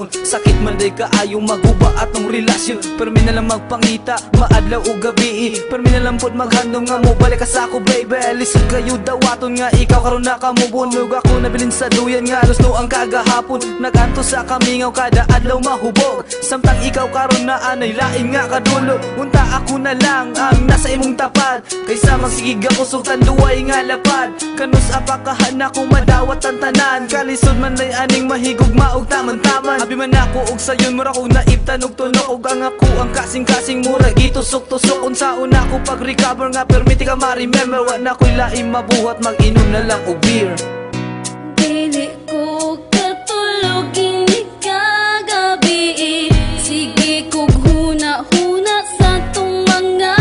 hapon. Sakit man day kaayo maguba atong relasyon. Pero mi na lang magpangita, maadlaw o gabi. Pero mi na lang pod maghandong nga mo balik ka sa ako baby. Lisod kayo dawaton nga ikaw karon na kamubunog. Ako nabilin sa duyan nga alos no ang kagahapon. Naganto sa kamingaw kada adlaw mahubog. Samtang ikaw karon na anay lain nga kadulo. Unta ako na lang ang nasa imong tapat. Kaysa magsigig ako sultan duway nga lapad. Kanus apakahan akong madawat ang tanan. Kalisod man lay aning mahigog maog taman-taman. Abi man ako og sayon mura kong naibtan og tunok. Og ang ako ang kasing-kasing mura gitusok-tusok. Unsaon ako pag-recover nga permiti ka ma-remember. Wa na ko'y laing mabuhat mag-inom na lang og beer. Dili ko katulog ini kagabi. Sige kog huna-huna sa tong mga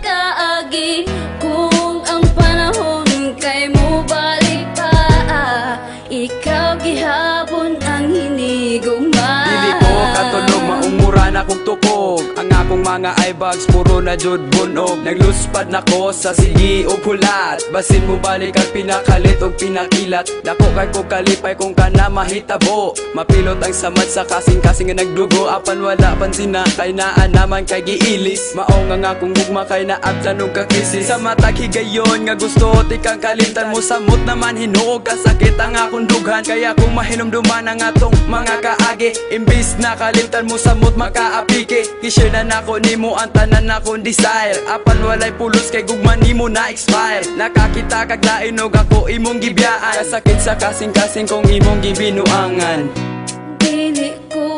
kaagi. Kung ang panahon kay mo balik pa, ikaw gihapon ang hinigugma. Dili ko katulog maunguran akong tukog. Ang akong mga eyebags puro na jud bunog. Nagluspad na ko sa sigi o pulat. Basin mo balik ang pinakalit o pinakilat. Dako kay ko kalipay kung ka na mahitabo. Mapilot ang samad sa kasing-kasing nga nagdugo. Apan wala pansin na kay naan naman kay giilis. Maong nga akong gugma kay naabtan og kakisi. Sa matag higayon nga gusto tikang kalimtan mo. Samot naman hinuog kasakit ang akong dughan. Kaya kung mahinumduman ang atong mga kaagi. Imbis na kalimtan mo samot makaapike. Kishare na nako nimo ang tanan akong desire. Apan walay pulos kay gugma nimo na expire. Nakakita kag lain og ako imong gibiyaan. Kasakit sa kasing-kasing kong imong gibinuangan. Dili ko